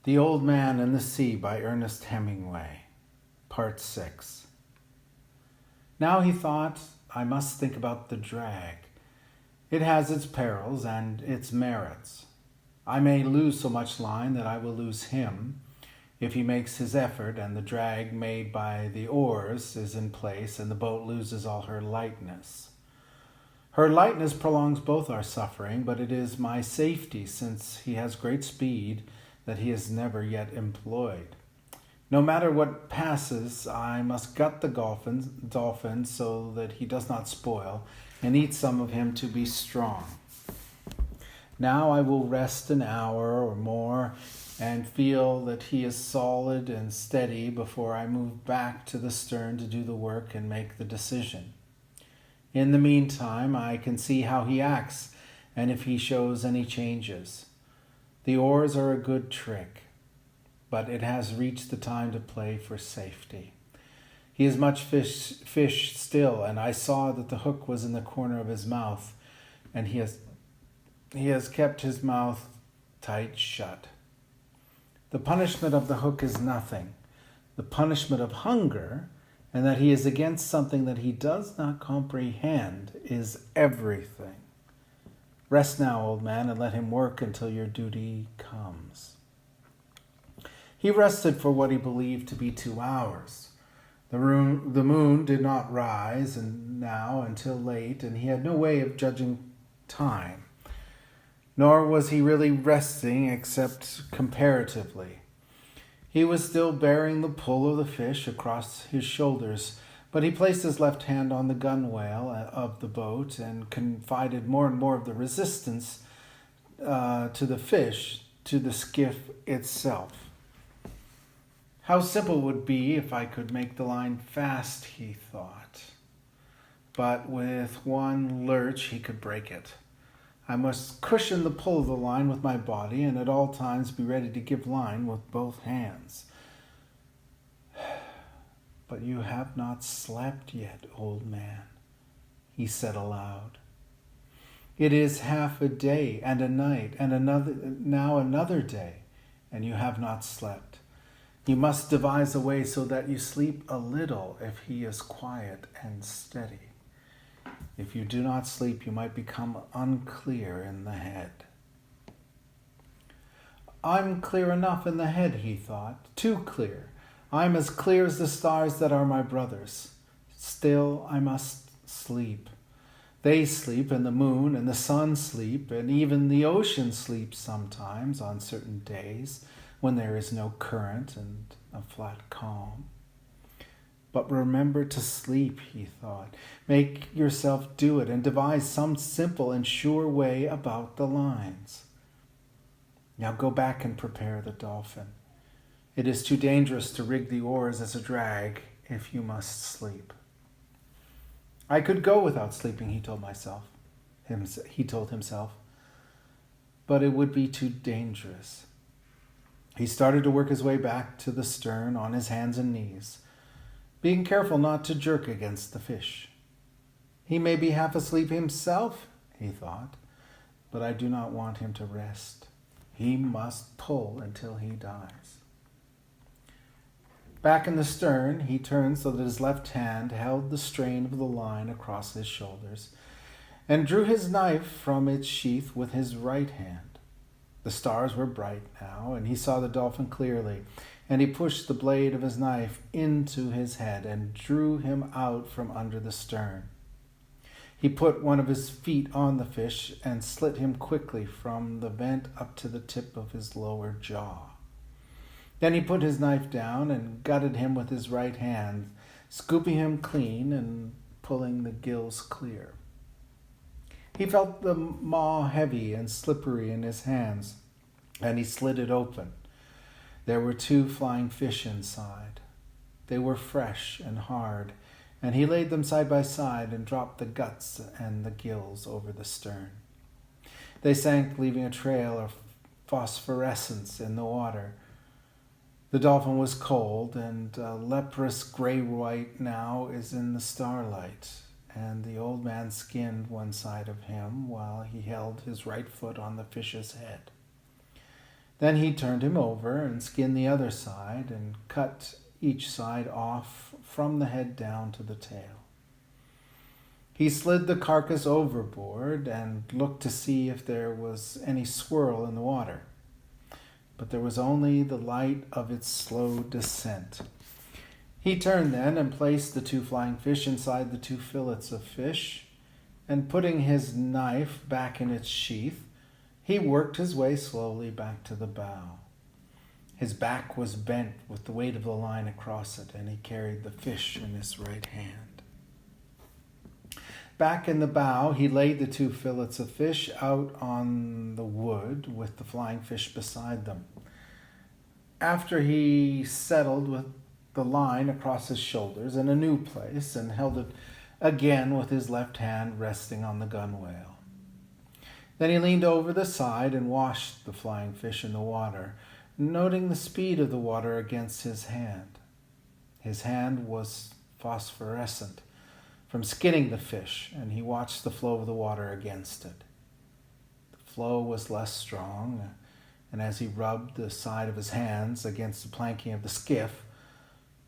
The Old Man and the Sea by Ernest Hemingway, Part 6. Now he thought, I must think about the drag. It has its perils and its merits. I may lose so much line that I will lose him, if he makes his effort and the drag made by the oars is in place and the boat loses all her lightness. Her lightness prolongs both our suffering, but it is my safety, since he has great speed that he has never yet employed. No matter what passes, I must gut the dolphin so that he does not spoil, and eat some of him to be strong. Now I will rest an hour or more and feel that he is solid and steady before I move back to the stern to do the work and make the decision. In the meantime, I can see how he acts and if he shows any changes. The oars are a good trick, but it has reached the time to play for safety. He is much fish still, and I saw that the hook was in the corner of his mouth, and he has kept his mouth tight shut. The punishment of the hook is nothing. The punishment of hunger, and that he is against something that he does not comprehend, is everything. Rest now, old man, and let him work until your duty comes. He rested for what he believed to be 2 hours. The moon did not rise now until late, and he had no way of judging time. Nor was he really resting except comparatively. He was still bearing the pull of the fish across his shoulders, but he placed his left hand on the gunwale of the boat and confided more and more of the resistance to the fish to the skiff itself. How simple it would be if I could make the line fast, he thought. But with one lurch he could break it. I must cushion the pull of the line with my body and at all times be ready to give line with both hands. But you have not slept yet, old man, he said aloud. It is half a day and a night and another day, and you have not slept. You must devise a way so that you sleep a little if he is quiet and steady. If you do not sleep, you might become unclear in the head. I'm clear enough in the head, he thought, too clear. I'm as clear as the stars that are my brothers. Still, I must sleep. They sleep, and the moon and the sun sleep, and even the ocean sleeps sometimes on certain days when there is no current and a flat calm. But remember to sleep, he thought. Make yourself do it and devise some simple and sure way about the lines. Now go back and prepare the dolphin. It is too dangerous to rig the oars as a drag if you must sleep. I could go without sleeping, he told himself, but it would be too dangerous. He started to work his way back to the stern on his hands and knees, being careful not to jerk against the fish. He may be half asleep himself, he thought, but I do not want him to rest. He must pull until he dies. Back in the stern, he turned so that his left hand held the strain of the line across his shoulders and drew his knife from its sheath with his right hand. The stars were bright now, and he saw the dolphin clearly, and he pushed the blade of his knife into his head and drew him out from under the stern. He put one of his feet on the fish and slit him quickly from the vent up to the tip of his lower jaw. Then he put his knife down and gutted him with his right hand, scooping him clean and pulling the gills clear. He felt the maw heavy and slippery in his hands, and he slit it open. There were 2 flying fish inside. They were fresh and hard, and he laid them side by side and dropped the guts and the gills over the stern. They sank, leaving a trail of phosphorescence in the water. The dolphin was cold, and leprous gray-white now is in the starlight, and the old man skinned one side of him while he held his right foot on the fish's head. Then he turned him over and skinned the other side and cut each side off from the head down to the tail. He slid the carcass overboard and looked to see if there was any swirl in the water. But there was only the light of its slow descent. He turned then and placed the 2 flying fish inside the 2 fillets of fish, and putting his knife back in its sheath, he worked his way slowly back to the bow. His back was bent with the weight of the line across it, and he carried the fish in his right hand. Back in the bow, he laid the 2 fillets of fish out on the wood with the flying fish beside them. After he settled with the line across his shoulders in a new place and held it again with his left hand resting on the gunwale. Then he leaned over the side and washed the flying fish in the water, noting the speed of the water against his hand. His hand was phosphorescent from skinning the fish, and he watched the flow of the water against it. The flow was less strong, and as he rubbed the side of his hands against the planking of the skiff,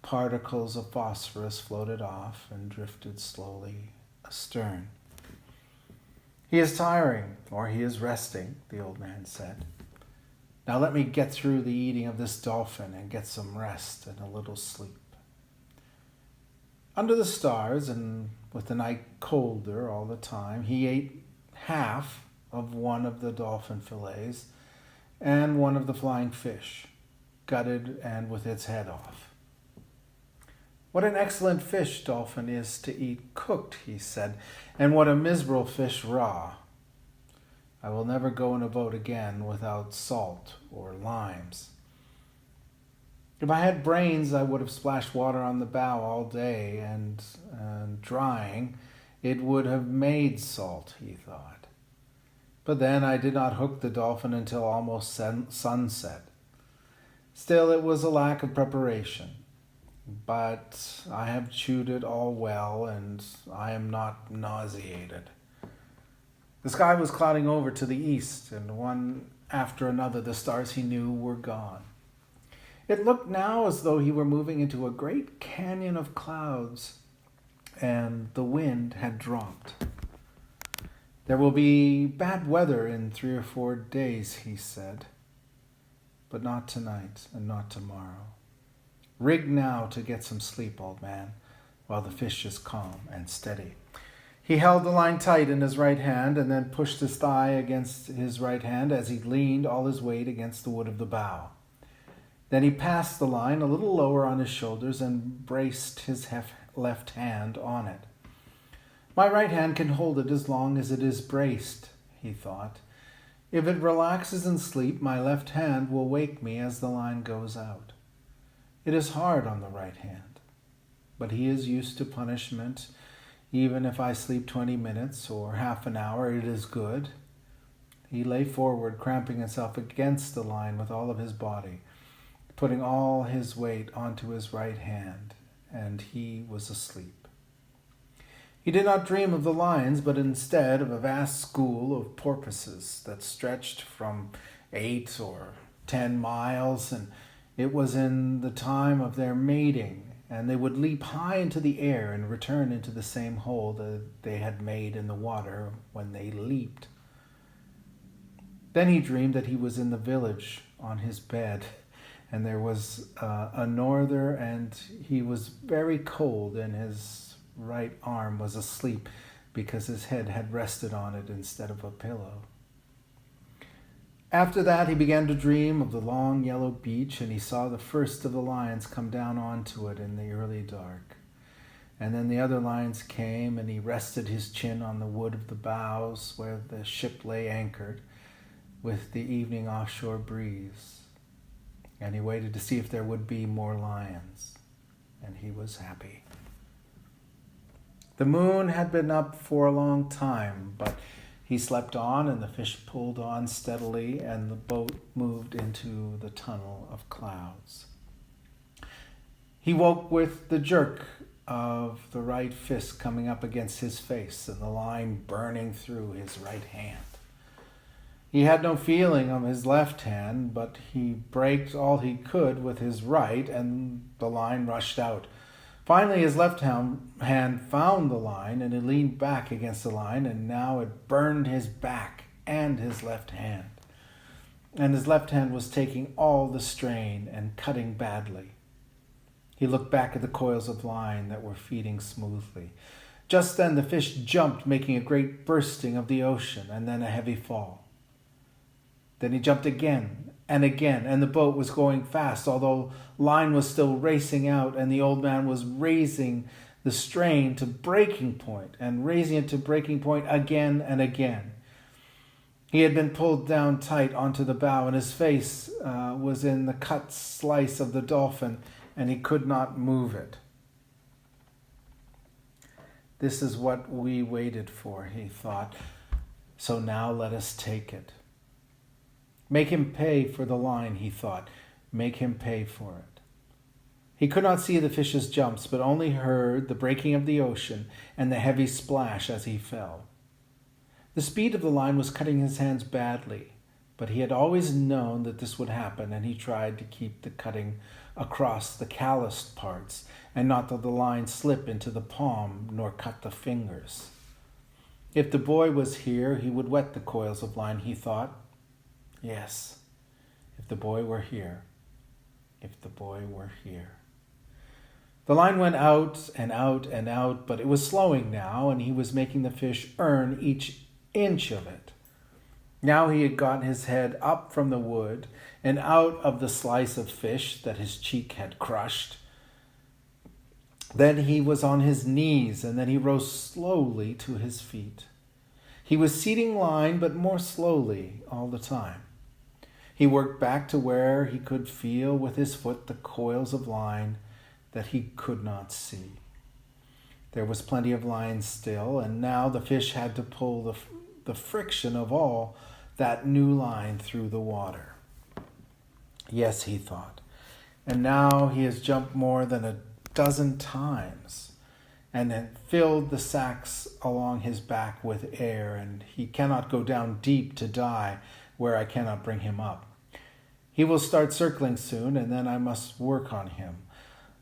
particles of phosphorus floated off and drifted slowly astern. "He is tiring, or he is resting," the old man said. "Now let me get through the eating of this dolphin and get some rest and a little sleep." Under the stars, and with the night colder all the time, he ate half of one of the dolphin fillets and one of the flying fish, gutted and with its head off. "What an excellent fish dolphin is to eat cooked," he said, "and what a miserable fish raw. I will never go in a boat again without salt or limes. If I had brains, I would have splashed water on the bow all day, and drying, it would have made salt," he thought. But then I did not hook the dolphin until almost sunset. Still, it was a lack of preparation. But I have chewed it all well, and I am not nauseated. The sky was clouding over to the east, and one after another the stars he knew were gone. It looked now as though he were moving into a great canyon of clouds, and the wind had dropped. "There will be bad weather in 3 or 4 days," he said, "but not tonight and not tomorrow. Rig now to get some sleep, old man, while the fish is calm and steady." He held the line tight in his right hand and then pushed his thigh against his right hand as he leaned all his weight against the wood of the bow. Then he passed the line a little lower on his shoulders and braced his left hand on it. "My right hand can hold it as long as it is braced," he thought. "If it relaxes in sleep, my left hand will wake me as the line goes out. It is hard on the right hand, but he is used to punishment. Even if I sleep 20 minutes or half an hour, it is good." He lay forward, cramping himself against the line with all of his body, putting all his weight onto his right hand, and he was asleep. He did not dream of the lions, but instead of a vast school of porpoises that stretched from 8 or 10 miles, and it was in the time of their mating, and they would leap high into the air and return into the same hole that they had made in the water when they leaped. Then he dreamed that he was in the village on his bed, and there was a norther, and he was very cold, and his right arm was asleep because his head had rested on it instead of a pillow. After that, he began to dream of the long yellow beach, and he saw the first of the lions come down onto it in the early dark. And then the other lions came, and he rested his chin on the wood of the bows where the ship lay anchored with the evening offshore breeze. And he waited to see if there would be more lions, and he was happy. The moon had been up for a long time, but he slept on, and the fish pulled on steadily, and the boat moved into the tunnel of clouds. He woke with the jerk of the right fist coming up against his face and the line burning through his right hand. He had no feeling of his left hand, but he braked all he could with his right, and the line rushed out. Finally, his left hand found the line, and he leaned back against the line, and now it burned his back and his left hand. And his left hand was taking all the strain and cutting badly. He looked back at the coils of line that were feeding smoothly. Just then the fish jumped, making a great bursting of the ocean, and then a heavy fall. Then he jumped again, and the boat was going fast, although line was still racing out, and the old man was raising the strain to breaking point, and raising it to breaking point again and again. He had been pulled down tight onto the bow, and his face was in the cut slice of the dolphin, and he could not move it. This is what we waited for, he thought, so now let us take it. Make him pay for the line, he thought. Make him pay for it. He could not see the fish's jumps, but only heard the breaking of the ocean and the heavy splash as he fell. The speed of the line was cutting his hands badly, but he had always known that this would happen, and he tried to keep the cutting across the calloused parts, and not let the line slip into the palm nor cut the fingers. If the boy was here, he would wet the coils of line, he thought. Yes, if the boy were here, if the boy were here. The line went out and out and out, but it was slowing now, and he was making the fish earn each inch of it. Now he had got his head up from the wood and out of the slice of fish that his cheek had crushed. Then he was on his knees, and then he rose slowly to his feet. He was seating line, but more slowly all the time. He worked back to where he could feel with his foot the coils of line that he could not see. There was plenty of line still, and now the fish had to pull the friction of all that new line through the water. Yes, he thought, and now he has jumped more than a dozen times and had filled the sacks along his back with air, and he cannot go down deep to die where I cannot bring him up. He will start circling soon, and then I must work on him.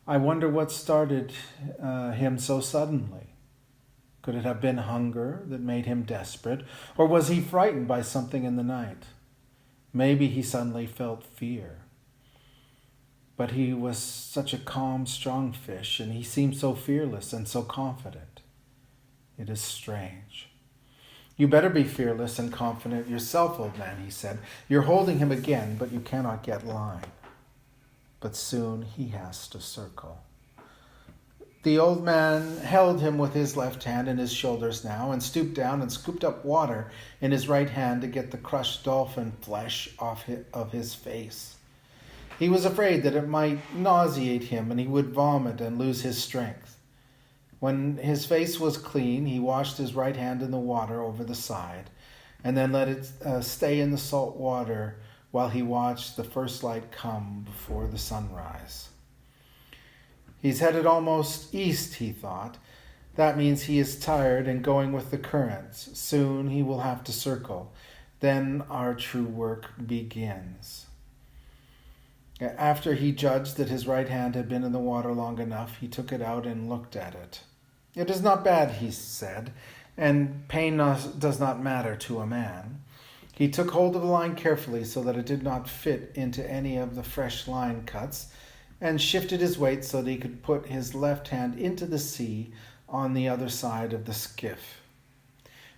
I wonder what started him so suddenly. Could it have been hunger that made him desperate, or was he frightened by something in the night? Maybe he suddenly felt fear. But he was such a calm, strong fish, and he seemed so fearless and so confident. It is strange. You better be fearless and confident yourself, old man, he said. You're holding him again, but you cannot get line. But soon he has to circle. The old man held him with his left hand in his shoulders now, and stooped down and scooped up water in his right hand to get the crushed dolphin flesh off of his face. He was afraid that it might nauseate him and he would vomit and lose his strength. When his face was clean, he washed his right hand in the water over the side, and then let it stay in the salt water while he watched the first light come before the sunrise. He's headed almost east, he thought. That means he is tired and going with the currents. Soon he will have to circle. Then our true work begins. After he judged that his right hand had been in the water long enough, he took it out and looked at it. It is not bad, he said, and pain does not matter to a man. He took hold of the line carefully so that it did not fit into any of the fresh line cuts, and shifted his weight so that he could put his left hand into the sea on the other side of the skiff.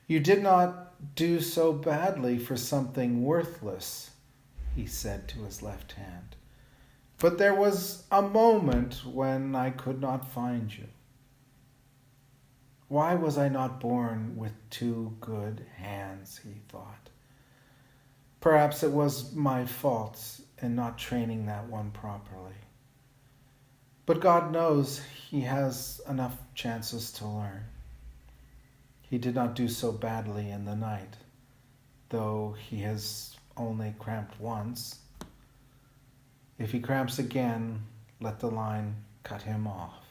You did not do so badly for something worthless, he said to his left hand. But there was a moment when I could not find you. Why was I not born with two good hands, he thought. Perhaps it was my fault in not training that one properly. But God knows he has enough chances to learn. He did not do so badly in the night, though he has only cramped once. If he cramps again, let the line cut him off.